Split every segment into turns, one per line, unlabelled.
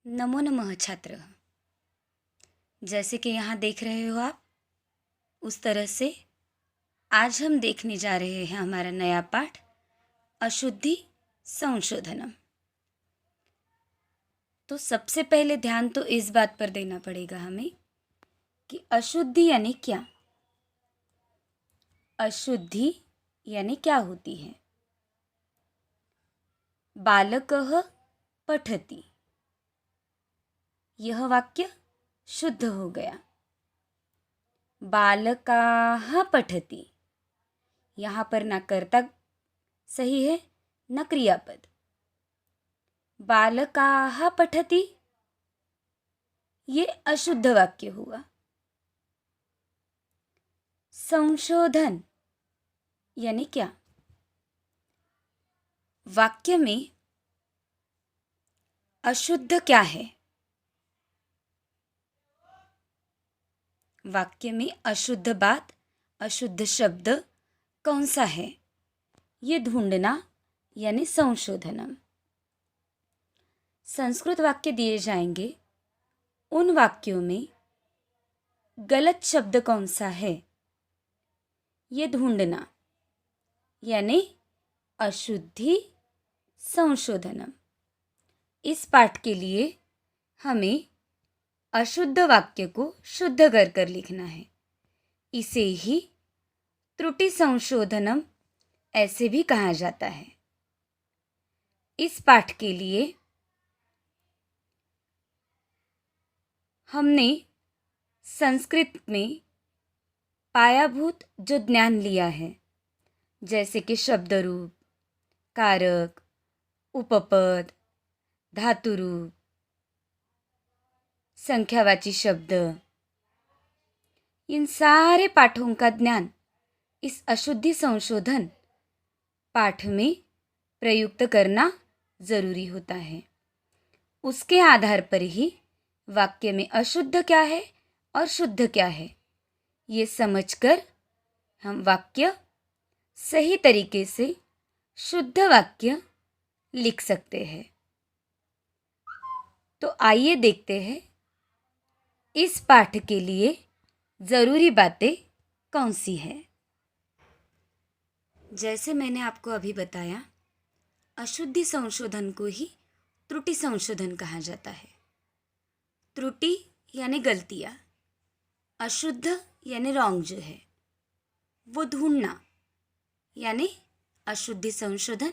नमो नमः छात्र। जैसे कि यहाँ देख रहे हो आप, उस तरह से आज हम देखने जा रहे हैं हमारा नया पाठ अशुद्धि संशोधनम। तो सबसे पहले ध्यान तो इस बात पर देना पड़ेगा हमें कि अशुद्धि यानी क्या। अशुद्धि यानी क्या होती है। बालकः पठति, यह वाक्य शुद्ध हो गया। बालकाः पठति, यहाँ पर ना कर्ता सही है न क्रियापद। बालकाः पठति ये अशुद्ध वाक्य हुआ। संशोधन यानी क्या। वाक्य में अशुद्ध क्या है। वाक्य में अशुद्ध बात, अशुद्ध शब्द कौन सा है, ये ढूंढना यानी संशोधनम। संस्कृत वाक्य दिए जाएंगे, उन वाक्यों में गलत शब्द कौन सा है, ये ढूंढना यानी अशुद्धि संशोधनम। इस पाठ के लिए हमें अशुद्ध वाक्य को शुद्ध कर लिखना है। इसे ही त्रुटि संशोधनम ऐसे भी कहा जाता है। इस पाठ के लिए हमने संस्कृत में पायाभूत जो ज्ञान लिया है, जैसे कि शब्द रूप, कारक, उपपद, धातु रूप, संख्यावाची शब्द, इन सारे पाठों का ज्ञान इस अशुद्धि संशोधन पाठ में प्रयुक्त करना जरूरी होता है। उसके आधार पर ही वाक्य में अशुद्ध क्या है और शुद्ध क्या है, ये समझकर हम वाक्य सही तरीके से शुद्ध वाक्य लिख सकते हैं। तो आइए देखते हैं इस पाठ के लिए ज़रूरी बातें कौन सी है। जैसे मैंने आपको अभी बताया, अशुद्धि संशोधन को ही त्रुटि संशोधन कहा जाता है। त्रुटि यानी गलतियाँ, अशुद्ध यानी रॉन्ग जो है वो ढूंढना यानी अशुद्धि संशोधन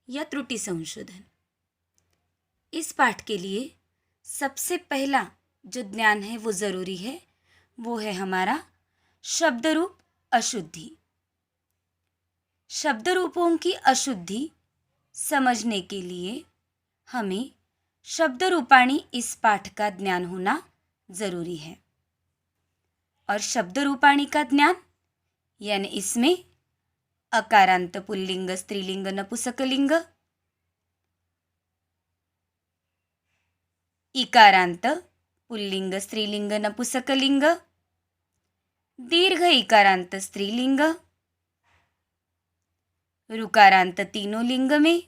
या त्रुटि संशोधन। इस पाठ के लिए सबसे पहला जो ज्ञान है वो ज़रूरी है, वो है हमारा शब्द रूप अशुद्धि। शब्द रूपों की अशुद्धि समझने के लिए हमें शब्द रूपाणी इस पाठ का ज्ञान होना ज़रूरी है। और शब्द रूपाणी का ज्ञान यानी इसमें अकारांत पुल्लिंग, स्त्रीलिंग, नपुंसकलिंग, इकारांत पुल्लिंग, स्त्रीलिंग, नपुंसकलिंग, दीर्घ इकारांत स्त्रीलिंग, ऋकारांत तीनों लिंग में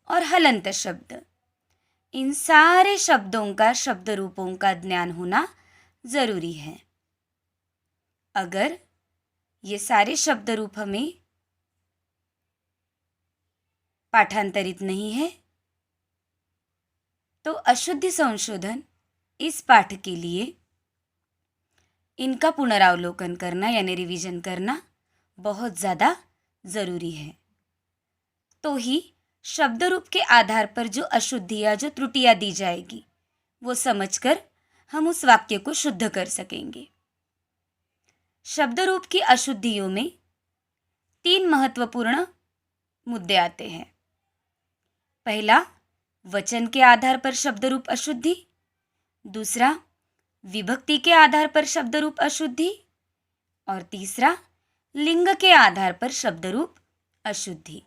और हलंत शब्द, इन सारे शब्दों का शब्द रूपों का ज्ञान होना जरूरी है। अगर ये सारे शब्द रूप हमें पाठांतरित नहीं है तो अशुद्धि संशोधन इस पाठ के लिए इनका पुनरावलोकन करना यानी रिवीजन करना बहुत ज़्यादा ज़रूरी है। तो ही शब्द रूप के आधार पर जो अशुद्धियाँ, जो त्रुटियाँ दी जाएगी, वो समझकर हम उस वाक्य को शुद्ध कर सकेंगे। शब्द रूप की अशुद्धियों में 3 महत्वपूर्ण मुद्दे आते हैं। पहला, वचन के आधार पर शब्द रूप अशुद्धि। दूसरा, विभक्ति के आधार पर शब्द रूप अशुद्धि। और तीसरा, लिंग के आधार पर शब्द रूप अशुद्धि।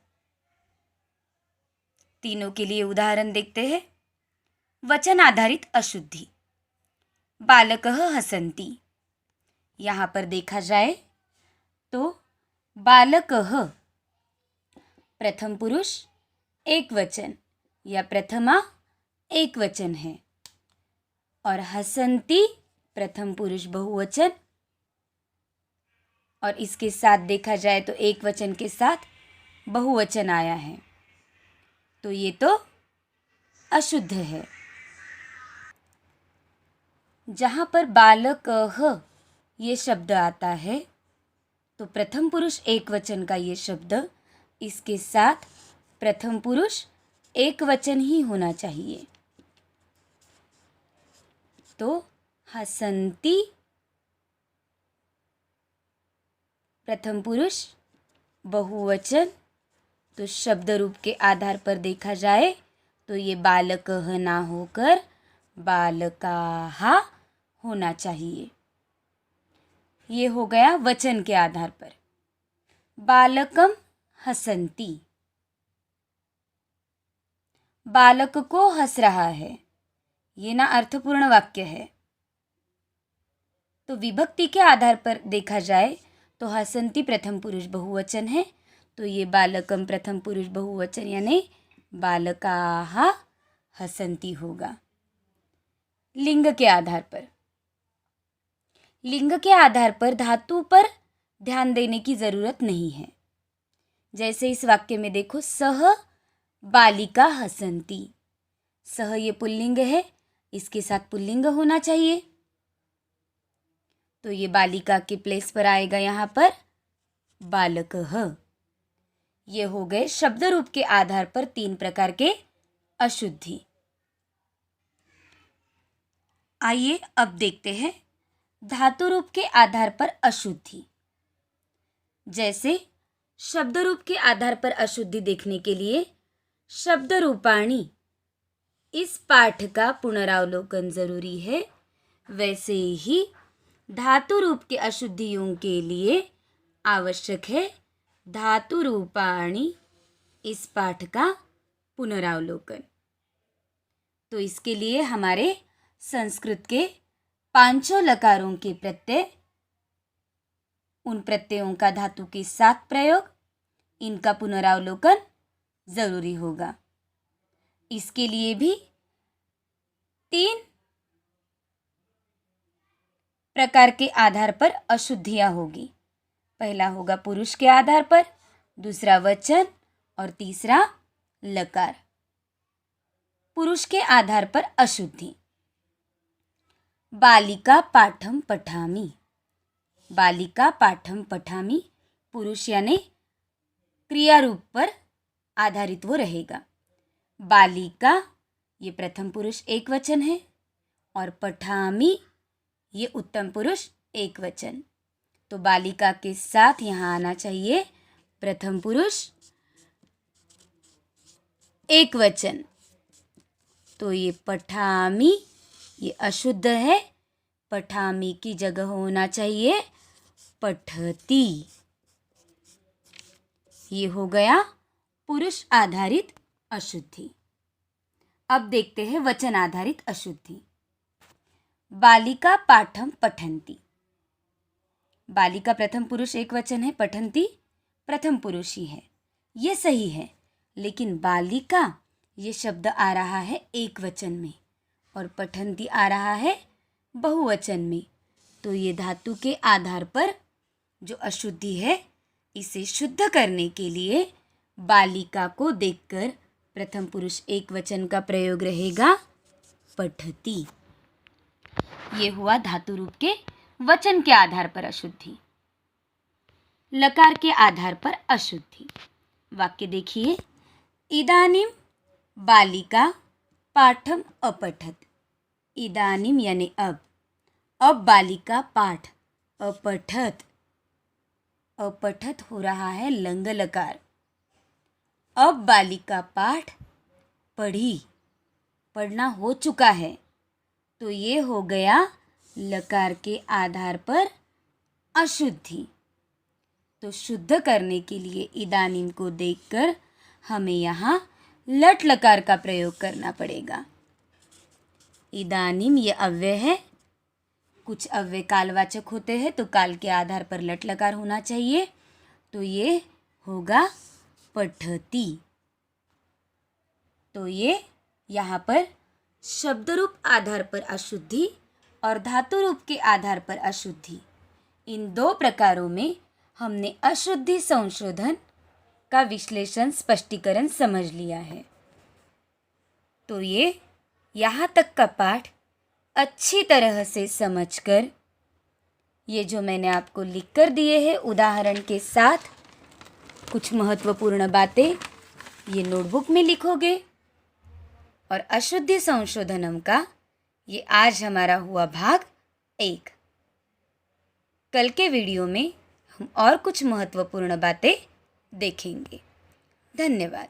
तीनों के लिए उदाहरण देखते हैं। वचन आधारित अशुद्धि, बालकः हसन्ति। यहाँ पर देखा जाए तो बालकः प्रथम पुरुष एक वचन या प्रथमा एक वचन है, और हसन्ति प्रथम पुरुष बहुवचन, और इसके साथ देखा जाए तो एक वचन के साथ बहुवचन आया है, तो ये तो अशुद्ध है। जहाँ पर बालकः ये शब्द आता है तो प्रथम पुरुष एक वचन का ये शब्द, इसके साथ प्रथम पुरुष एक वचन ही होना चाहिए। तो हसन्ति प्रथम पुरुष बहुवचन, तो शब्द रूप के आधार पर देखा जाए तो ये बालकः ना होकर बालकाः होना चाहिए। ये हो गया वचन के आधार पर। बालकम हसन्ति, बालक को हंस रहा है, ये ना अर्थपूर्ण वाक्य है। तो विभक्ति के आधार पर देखा जाए तो हसन्ति प्रथम पुरुष बहुवचन है, तो ये बालकम प्रथम पुरुष बहुवचन यानी बालकाः हसन्ति होगा। लिंग के आधार पर, लिंग के आधार पर धातु पर ध्यान देने की ज़रूरत नहीं है। जैसे इस वाक्य में देखो, सह बालिका हसन्ति, सह ये पुल्लिंग है, इसके साथ पुल्लिंग होना चाहिए, तो ये बालिका के प्लेस पर आएगा यहाँ पर बालकः। ये हो गए शब्द रूप के आधार पर 3 प्रकार के अशुद्धि। आइए अब देखते हैं धातु रूप के आधार पर अशुद्धि। जैसे शब्द रूप के आधार पर अशुद्धि देखने के लिए शब्द रूपाणी इस पाठ का पुनरावलोकन जरूरी है, वैसे ही धातु रूप के अशुद्धियों के लिए आवश्यक है धातु रूपाणी इस पाठ का पुनरावलोकन। तो इसके लिए हमारे संस्कृत के 5 लकारों के प्रत्यय, उन प्रत्ययों का धातु के साथ प्रयोग, इनका पुनरावलोकन जरूरी होगा। इसके लिए भी 3 प्रकार के आधार पर अशुद्धियां होगी। पहला होगा पुरुष के आधार पर, दूसरा वचन और तीसरा लकार। पुरुष के आधार पर अशुद्धि। बालिका पाठम पठामि, बालिका पाठम पठामि, पुरुष यानी क्रिया रूप पर आधारित वो रहेगा। बालिका ये प्रथम पुरुष एक वचन है और पठामि ये उत्तम पुरुष एक वचन। तो बालिका के साथ यहाँ आना चाहिए प्रथम पुरुष एक वचन। तो ये पठामि ये अशुद्ध है, पठामि की जगह होना चाहिए पठति। ये हो गया पुरुष आधारित अशुद्धि। अब देखते हैं वचन आधारित अशुद्धि। बालिका पाठम पठन्ति, बालिका प्रथम पुरुष एक वचन है, पठन्ति प्रथम पुरुष ही है, ये सही है। लेकिन बालिका ये शब्द आ रहा है एक वचन में और पठन्ति आ रहा है बहुवचन में। तो ये धातु के आधार पर जो अशुद्धि है, इसे शुद्ध करने के लिए बालिका को देखकर प्रथम पुरुष एक वचन का प्रयोग रहेगा पठति। ये हुआ धातु रूप के वचन के आधार पर अशुद्धि। लकार के आधार पर अशुद्धि। वाक्य देखिए, इदानीम बालिका पाठम अपठत, इदानीम यानी अब बालिका पाठ अपठत, अपठत हो रहा है लंग लकार। अब बालिका पाठ पढ़ी, पढ़ना हो चुका है, तो ये हो गया लकार के आधार पर अशुद्धि। तो शुद्ध करने के लिए इदानीम को देखकर हमें यहाँ लट लकार का प्रयोग करना पड़ेगा। इदानीम ये अव्यय है, कुछ अव्यय कालवाचक होते हैं तो काल के आधार पर लट लकार होना चाहिए। तो ये होगा पठति। तो ये यहाँ पर शब्द रूप आधार पर अशुद्धि और धातु रूप के आधार पर अशुद्धि, इन दो प्रकारों में हमने अशुद्धि संशोधन का विश्लेषण स्पष्टीकरण समझ लिया है। तो ये यहाँ तक का पाठ अच्छी तरह से समझकर ये जो मैंने आपको लिख कर दिए हैं उदाहरण के साथ कुछ महत्वपूर्ण बातें ये नोटबुक में लिखोगे और अशुद्धि संशोधनम का ये आज हमारा हुआ भाग 1। कल के वीडियो में हम और कुछ महत्वपूर्ण बातें देखेंगे। धन्यवाद।